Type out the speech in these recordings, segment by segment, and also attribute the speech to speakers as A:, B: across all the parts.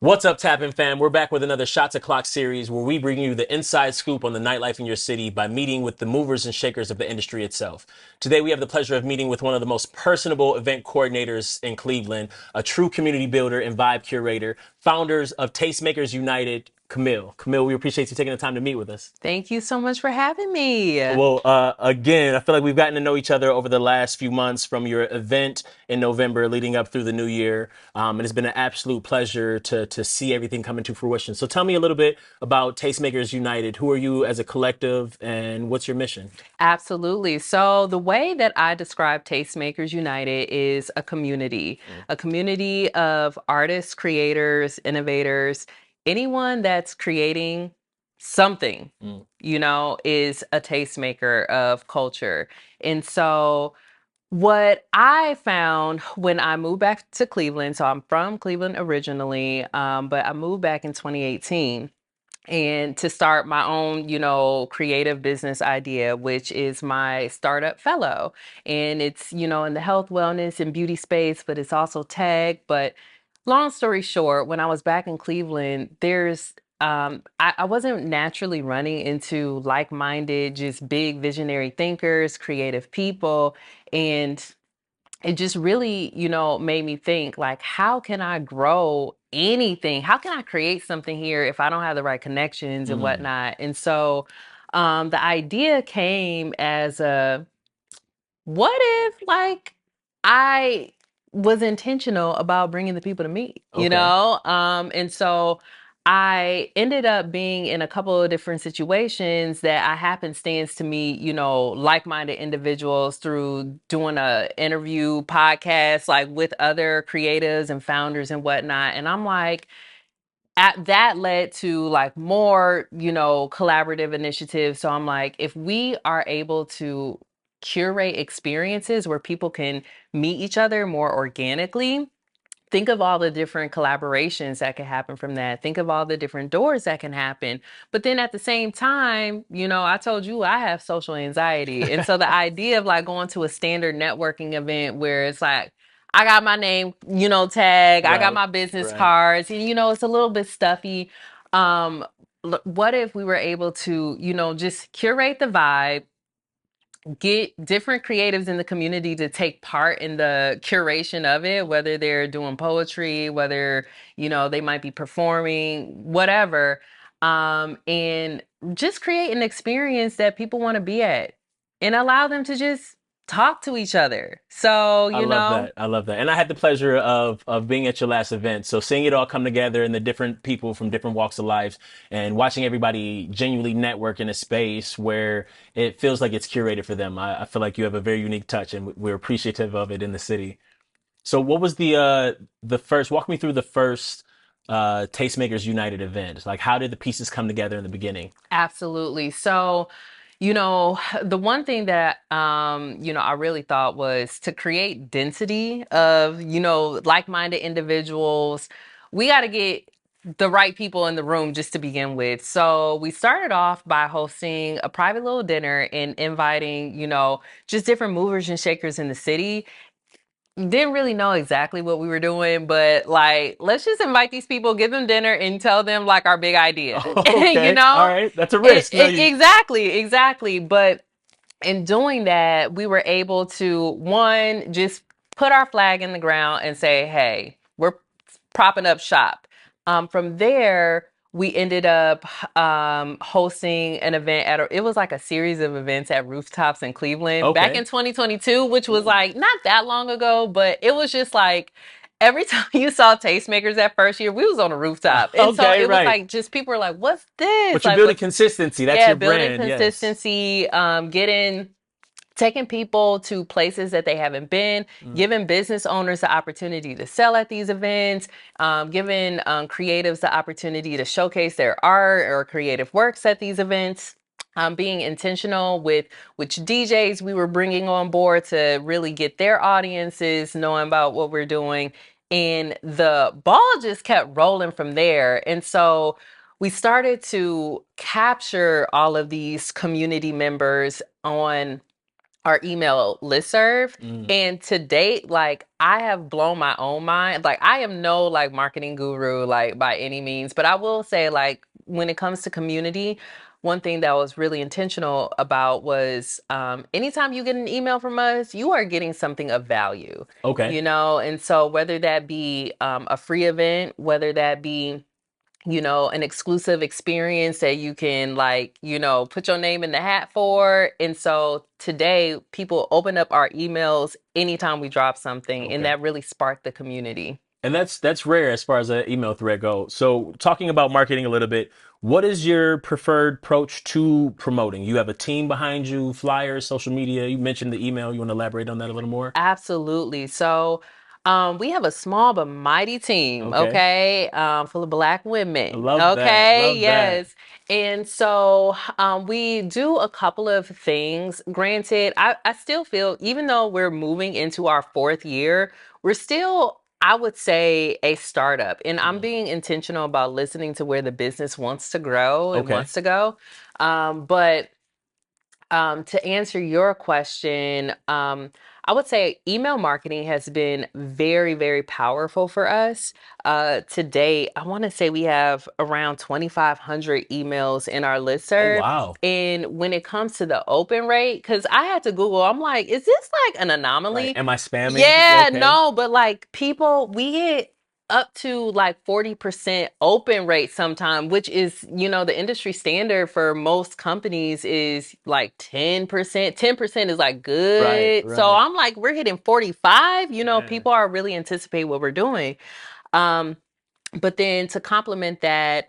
A: What's up, TappN fam? We're back with another Shots O'Clock series where we bring you the inside scoop on the nightlife in your city by meeting with the movers and shakers of the industry itself. Today, we have the pleasure of meeting with one of the most personable event coordinators in Cleveland, a true community builder and vibe curator, founders of Tastemakers United, Camille. Camille, we appreciate you taking the time to meet with us.
B: Thank you so much for having me.
A: Well, again, I feel like we've gotten to know each other over the last few months from your event in November leading up through the new year. And it's been an absolute pleasure to see everything come into fruition. So tell me a little bit about Tastemakers United. Who are you as a collective and what's your mission?
B: Absolutely. So, the way that I describe Tastemakers United is
A: Mm,
B: a community of artists, creators, innovators, anyone that's creating something,
A: mm,
B: is a tastemaker of culture. And so, what I found when I moved back to Cleveland, so I'm from Cleveland originally, but I moved back in 2018 and to start my own, creative business idea, which is my startup Fellow. And it's, in the health, wellness, and beauty space, but it's also tech. But long story short, when I was back in Cleveland, I wasn't naturally running into like-minded, just big visionary thinkers, creative people. And it just really, made me think like, how can I grow anything? How can I create something here if I don't have the right connections and
A: mm.
B: whatnot? And so the idea came as what if like I was intentional about bringing the people to meet,
A: Okay.
B: And so I ended up being in a couple of different situations that I happenstance to meet, like-minded individuals through doing a interview podcast, like with other creatives and founders and whatnot. And I'm like, that led to like more, collaborative initiatives. So I'm like, if we are able to curate experiences where people can meet each other more organically, think of all the different collaborations that can happen from that. Think of all the different doors that can happen. But then at the same time, I told you I have social anxiety. And so the idea of like going to a standard networking event where it's like, I got my name, tag, I got
A: Right.
B: my business
A: Right.
B: cards, and it's a little bit stuffy. Um, what if we were able to, just curate the vibe, get different creatives in the community to take part in the curation of it, whether they're doing poetry, whether, they might be performing, whatever. And just create an experience that people want to be at and allow them to just talk to each other. So,
A: I love that. I love that. And I had the pleasure of being at your last event. So seeing it all come together and the different people from different walks of life and watching everybody genuinely network in a space where it feels like it's curated for them. I feel like you have a very unique touch and we're appreciative of it in the city. So what was the first walk me through the first Tastemakers United event? Like how did the pieces come together in the beginning?
B: absolutely. So, the one thing that I really thought was to create density of, like-minded individuals. We got to get the right people in the room just to begin with. So we started off by hosting a private little dinner and inviting, just different movers and shakers in the city. Didn't really know exactly what we were doing, but like, let's just invite these people, give them dinner, and tell them like our big idea. you
A: Okay. All
B: know,
A: right. That's a risk. No, you
B: exactly. But in doing that, we were able to one just put our flag in the ground and say, "Hey, we're propping up shop." From there, we ended up hosting an event it was like a series of events at rooftops in Cleveland back
A: okay.
B: in 2022, which was
A: Ooh.
B: like not that long ago, but it was just like every time you saw tastemakers that first year, we was on a rooftop. And so
A: Okay,
B: it was
A: right.
B: like just people were like, what's this?
A: But you're
B: Like
A: building
B: what
A: consistency. That's
B: yeah,
A: your
B: building
A: brand. Yes.
B: consistency, taking people to places that they haven't been,
A: Mm.
B: giving business owners the opportunity to sell at these events, giving creatives the opportunity to showcase their art or creative works at these events. Being intentional with which DJs we were bringing on board to really get their audiences knowing about what we're doing. And the ball just kept rolling from there. And so we started to capture all of these community members on our email listserv.
A: Mm.
B: And to date, like I have blown my own mind. Like I am no like marketing guru, like by any means, but I will say like when it comes to community, one thing that was really intentional about was anytime you get an email from us, you are getting something of value,
A: Okay.
B: you know? And so whether that be a free event, whether that be an exclusive experience that you can like, put your name in the hat for. And so today people open up our emails anytime we drop something, and
A: Okay.
B: that really sparked the community.
A: And that's rare as far as an email thread goes. So talking about marketing a little bit, what is your preferred approach to promoting? You have a team behind you, flyers, social media. You mentioned the email. You want to elaborate on that a little more?
B: Absolutely. So, we have a small but mighty team,
A: Okay.
B: okay, full of Black
A: I
B: women,
A: love that.
B: okay,
A: Love that.
B: yes. And so, we do a couple of things. Granted, I still feel, even though we're moving into our fourth year, we're still, I would say, a startup. And I'm
A: Mm.
B: being intentional about listening to where the business wants to grow and
A: Okay.
B: wants to go. But to answer your question, I would say email marketing has been very, very powerful for us. To date, I want to say we have around 2,500 emails in our
A: Oh,
B: listserv.
A: wow.
B: And when it comes to the open rate, because I had to Google, I'm like, is this like an
A: Right.
B: anomaly?
A: Am I spamming?
B: Yeah,
A: Okay.
B: no, but like people, we get up to like 40% open rate sometime, which is, the industry standard for most companies is like 10%. 10% is like
A: Right.
B: good. So
A: Right.
B: I'm like, we're hitting 45,
A: Man.
B: people are really anticipate what we're doing. Um, but then to complement that,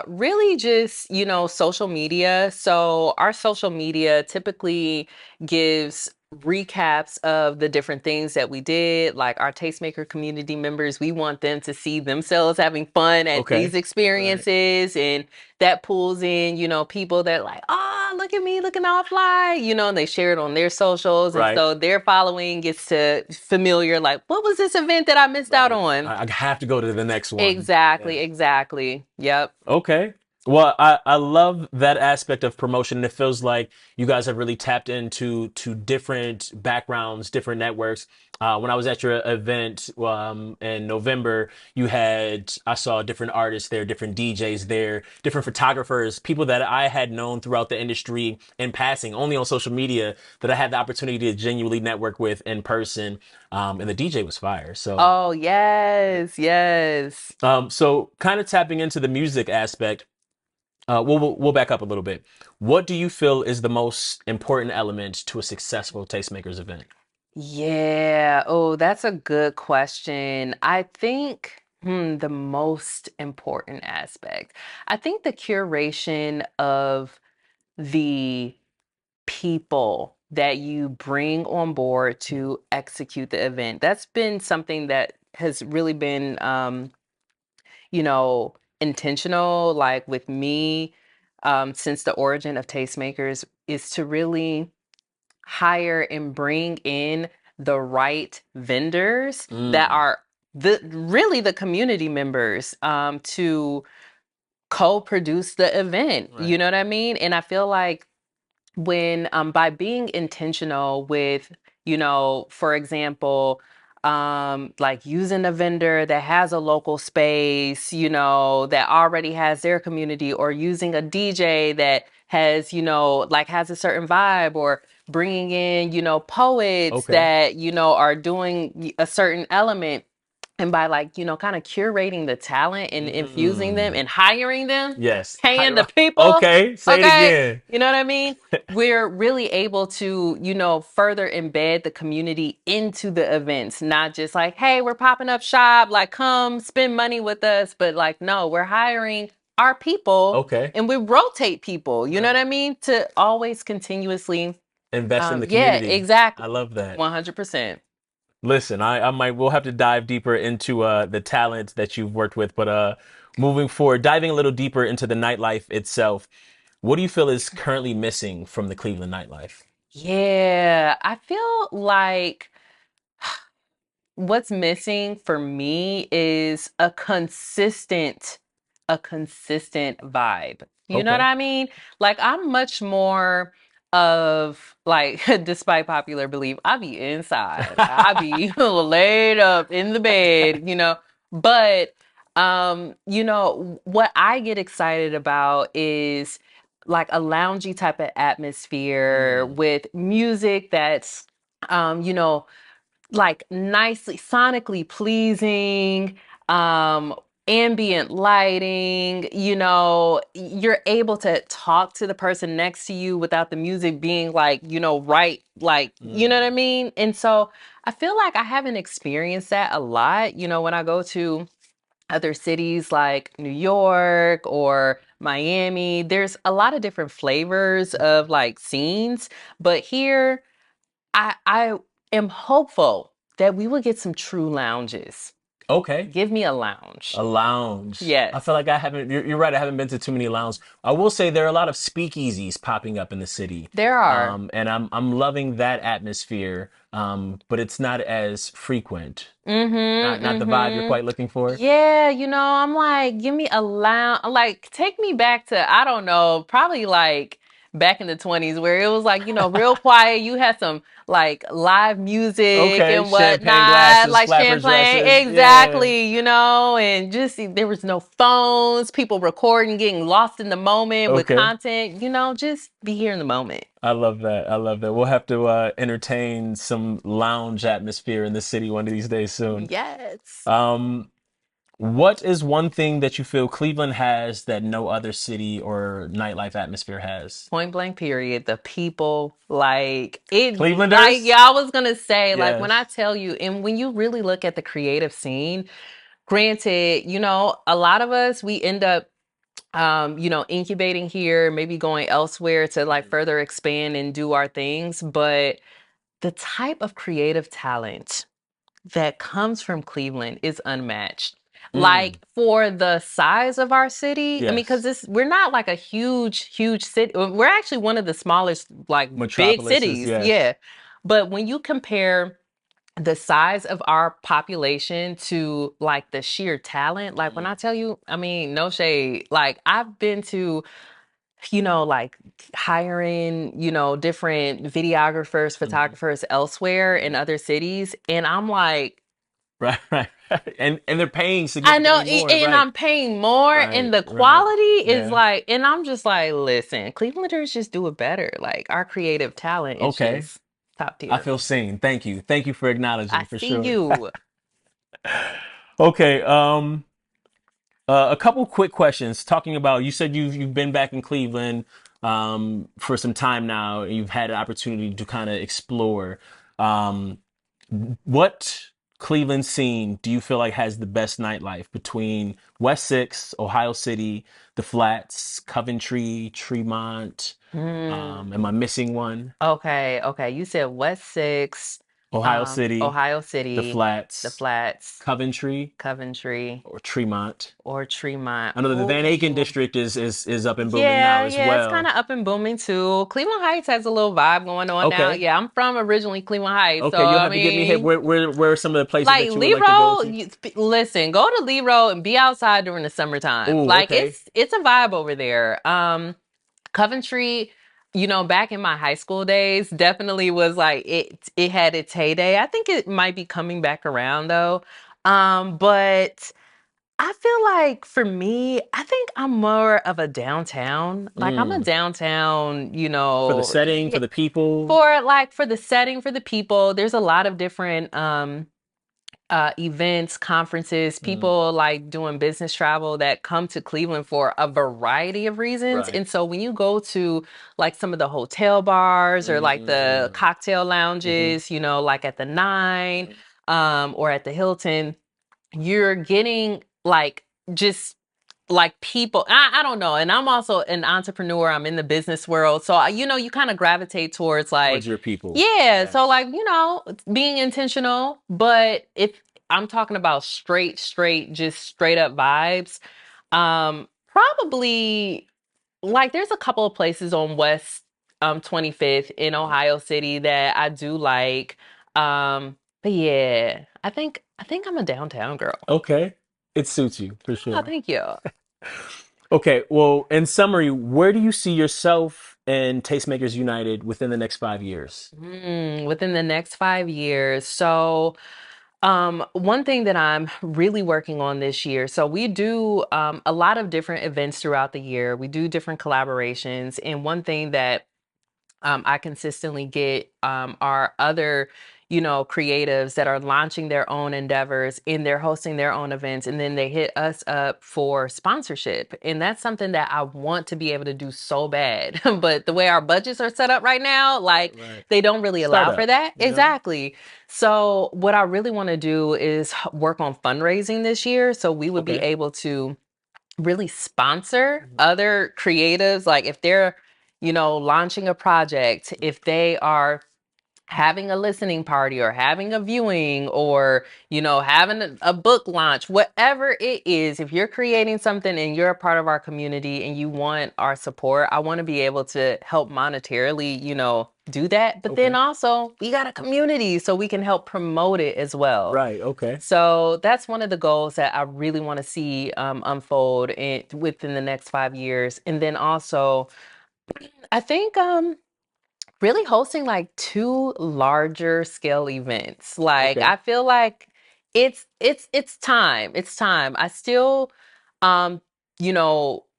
B: really just, social media. So our social media typically gives recaps of the different things that we did. Like our tastemaker community members, we want them to see themselves having fun at these
A: Okay. Right.
B: experiences. And that pulls in, people that like, oh, look at me looking all fly, and they share it on their socials. And
A: Right.
B: so their following gets to familiar, like, what was this event that I missed out
A: Right.
B: on?
A: I have to go to the next one.
B: Exactly,
A: Yes.
B: exactly. Yep.
A: Okay. Well, I love that aspect of promotion. It feels like you guys have really tapped into to different backgrounds, different networks. When I was at your event in November, I saw different artists there, different DJs there, different photographers, people that I had known throughout the industry in passing, only on social media, that I had the opportunity to genuinely network with in person. And the DJ was fire. So,
B: Oh, yes, yes.
A: so kind of tapping into the music aspect. We'll back up a little bit. What do you feel is the most important element to a successful Tastemakers event?
B: Yeah. Oh, that's a good question. I think the most important aspect. I think the curation of the people that you bring on board to execute the event. That's been something that has really been intentional, like with me, since the origin of Tastemakers, is to really hire and bring in the right vendors that
A: Mm,
B: are the community members to co-produce the event.
A: right.
B: You know what I mean? And I feel like when by being intentional with, for example, like using a vendor that has a local space, that already has their community, or using a DJ that has, like has a certain vibe, or bringing in, poets
A: Okay.
B: that, are doing a certain element. And by like, kind of curating the talent and infusing them
A: Mm,
B: and hiring them,
A: yes.
B: paying the people,
A: Okay. Say it
B: okay,
A: again.
B: you know what I mean? We're really able to, further embed the community into the events, not just like, hey, we're popping up shop, like come spend money with us. But like, no, we're hiring our people
A: Okay.
B: and we rotate people, you know what
A: Right.
B: I mean? To always continuously,
A: Invest in the
B: yeah,
A: community. I
B: exactly.
A: love that.
B: 100%.
A: Listen, we'll have to dive deeper into the talent that you've worked with, but moving forward, diving a little deeper into the nightlife itself, what do you feel is currently missing from the Cleveland nightlife?
B: Yeah, I feel like what's missing for me is a consistent vibe. You know what
A: Okay.
B: I mean? Like I'm much more of like, despite popular belief, I be inside. I be laid up in the bed, But what I get excited about is like a loungy type of atmosphere
A: Mm.
B: with music that's like nicely sonically pleasing, um ambient lighting, you're able to talk to the person next to you without the music being like, right, like, you know what I
A: Mm.
B: mean? And so I feel like I haven't experienced that a lot, when I go to other cities like New York or Miami. There's a lot of different flavors of like scenes, but here I am hopeful that we will get some true lounges.
A: Okay.
B: Give me a lounge.
A: A lounge. I
B: Yes,
A: feel like I haven't. You're right. I haven't been to too many lounges. I will say there are a lot of speakeasies popping up in the city,
B: there are.
A: and I'm loving that atmosphere. But it's not as frequent. Not the vibe you're
B: Mm-hmm.
A: quite looking for.
B: Yeah, I'm like, give me a lounge. Like, take me back to, I don't know, probably like back in the 20s where it was like, real quiet. You had some like live music
A: Okay,
B: and
A: champagne
B: whatnot,
A: glasses,
B: like
A: flapper
B: champagne.
A: dresses. Yeah.
B: Exactly, and just there was no phones, people recording, getting lost in the moment with
A: Okay.
B: content, just be here in the moment.
A: I love that. I love that. We'll have to entertain some lounge atmosphere in the city one of these days soon.
B: Yes.
A: Um, what is one thing that you feel Cleveland has that no other city or nightlife atmosphere has?
B: Point blank period, the people, like it, like,
A: Clevelanders?
B: yeah, I was gonna say, like, when I
A: Yes.
B: tell you, and when you really look at the creative scene, granted, a lot of us, we end up incubating here, maybe going elsewhere to like further expand and do our things, but the type of creative talent that comes from Cleveland is unmatched.
A: Mm,
B: Like for the size of our city, I mean, because
A: yes.
B: we're not like a huge city. We're actually one of the smallest, like big
A: Metropolises,
B: cities.
A: yes.
B: Yeah. But when you compare the size of our population to like the sheer talent, like when I tell you, I mean, no shade, like I've been to like hiring, different videographers,
A: Mhm.
B: photographers elsewhere in other cities. And I'm like,
A: Right, right, right. And they're paying
B: I know,
A: significantly more,
B: and
A: right?
B: I'm paying more, and
A: Right,
B: the
A: right.
B: quality is
A: Yeah.
B: like, and I'm just like, listen, Clevelanders just do it better. Like our creative talent is
A: Okay.
B: just top
A: I
B: tier.
A: feel seen. Thank you. Thank you for
B: I
A: acknowledging for
B: see
A: sure.
B: you.
A: Okay. A couple quick questions talking about you said you've been back in Cleveland for some time now. You've had an opportunity to kind of explore. Um, what Cleveland scene do you feel like has the best nightlife between West Six, Ohio City, the Flats, Coventry, Tremont? Am I
B: Mm.
A: missing one?
B: Okay, okay. You said West Six,
A: Ohio City,
B: Ohio
A: the
B: City, the
A: Flats,
B: Flats,
A: Coventry,
B: Coventry,
A: or Tremont?
B: or Tremont.
A: I know that the Van Aken
B: Ooh.
A: district is up and booming now
B: Yeah,
A: as
B: yeah, it's kind
A: well.
B: of up and booming too. Cleveland Heights has a little vibe going on now.
A: Okay.
B: Yeah, I'm from originally Cleveland Heights, so
A: Okay, you'll
B: I
A: have to get me hip.
B: mean,
A: Where are some of the places
B: like
A: that you would
B: Lee
A: like to go
B: Road,
A: to?
B: listen, go to Lee Road and be outside during the summertime.
A: Oh,
B: Like
A: okay.
B: it's a vibe over there. Coventry, back in my high school days, definitely was like it had its heyday. I think it might be coming back around though. But I feel like for me, I think I'm more of a downtown. Like I'm a
A: Mm.
B: downtown,
A: For the setting, for the people.
B: for the setting, for the people. There's a lot of different events, conferences,
A: Mm.
B: people like doing business travel that come to Cleveland for a variety of reasons.
A: Right.
B: And so when you go to like some of the hotel bars or like the
A: Mm.
B: cocktail
A: Hmm.
B: lounges, like at the Nine,
A: Hmm.
B: or at the Hilton, you're getting like just like people. I don't know. And I'm also an entrepreneur. I'm in the business world. So, you kind of gravitate towards
A: Towards
B: like,
A: your people.
B: yeah. So,
A: Yes.
B: like, being intentional. But if I'm talking about straight, just straight up vibes, probably like there's a couple of places on West 25th in
A: Mhm.
B: Ohio City that I do like. But yeah, I think I'm a downtown girl.
A: Okay. It suits you for
B: Oh,
A: sure.
B: thank you.
A: Okay. Well, in summary, where do you see yourself and Tastemakers United within the next 5 years?
B: Within the next 5 years. So, one thing that I'm really working on this year. So we do a lot of different events throughout the year. We do different collaborations, and one thing that I consistently get are other, creatives that are launching their own endeavors and they're hosting their own events, and then they hit us up for sponsorship. And that's something that I want to be able to do so bad. But the way our budgets are set up right now, like
A: Right.
B: they don't really allow for
A: Startup,
B: that.
A: you know?
B: Exactly. So what I really want to do is work on fundraising this year. So we would be
A: Okay.
B: able to really sponsor
A: Mhm.
B: other creatives, like if they're launching a project, if they are having a listening party or having a viewing or having a book launch, whatever it is. If you're creating something and you're a part of our community and you want our support, I want to be able to help monetarily do that. But then
A: Okay.
B: also we got a community so we can help promote it as well.
A: Right. Okay.
B: So that's one of the goals that I really want to see unfold within the next 5 years. And then also, I think really hosting like two larger scale events. Like
A: Okay.
B: I feel like it's time. It's time. I still um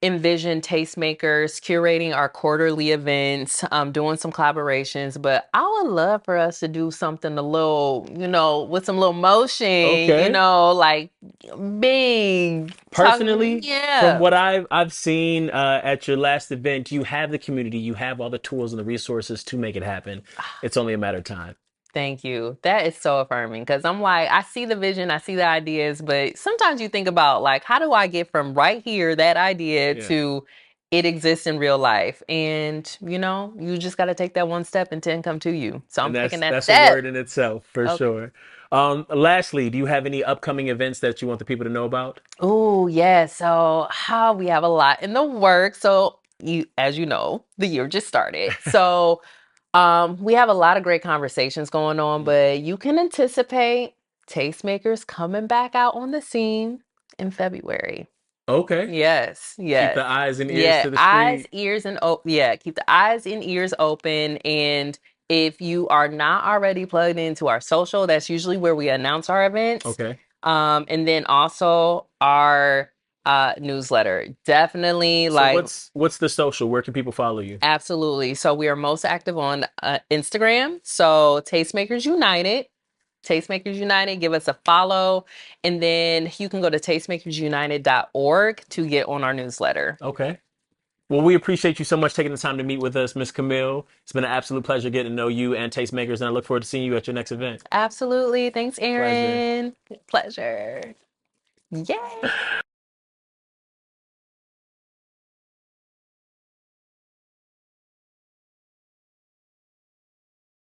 B: envision tastemakers curating our quarterly events, doing some collaborations, but I would love for us to do something a little, with some little motion,
A: Okay.
B: like big talking.
A: Personally, from
B: Yeah.
A: what I've seen at your last event, you have the community, you have all the tools and the resources to make it happen. It's only a matter of time.
B: Thank you. That is so affirming because I'm like, I see the vision, I see the ideas, but sometimes you think about like, how do I get from right here, that idea,
A: Yeah.
B: to it exists in real life? And you just got to take that one step and 10 come to you. So I'm
A: And
B: taking
A: that's
B: that
A: that's a
B: step.
A: word in itself for
B: Okay.
A: sure. Lastly, do you have any upcoming events that you want the people to know about?
B: Oh, yeah. So how we have a lot in the works. So as you know, the year just started. So we have a lot of great conversations going on, but you can anticipate tastemakers coming back out on the scene in February.
A: Okay.
B: Yes,
A: Keep the
B: yes.
A: eyes and ears
B: Yeah,
A: to the
B: eyes,
A: street.
B: ears, and yeah, keep the eyes and ears open. And if you are not already plugged into our social, that's usually where we announce our events.
A: Okay.
B: And then also our newsletter. Definitely
A: So
B: like
A: what's the social? Where can people follow you?
B: absolutely. So we are most active on Instagram. So Tastemakers United. Tastemakers United, give us a follow. And then you can go to tastemakersunited.org to get on our newsletter.
A: Okay. Well, we appreciate you so much taking the time to meet with us, Miss Camille. It's been an absolute pleasure getting to know you and Tastemakers, and I look forward to seeing you at your next event.
B: Absolutely. Thanks,
A: Pleasure.
B: Aaron. Pleasure. Yay.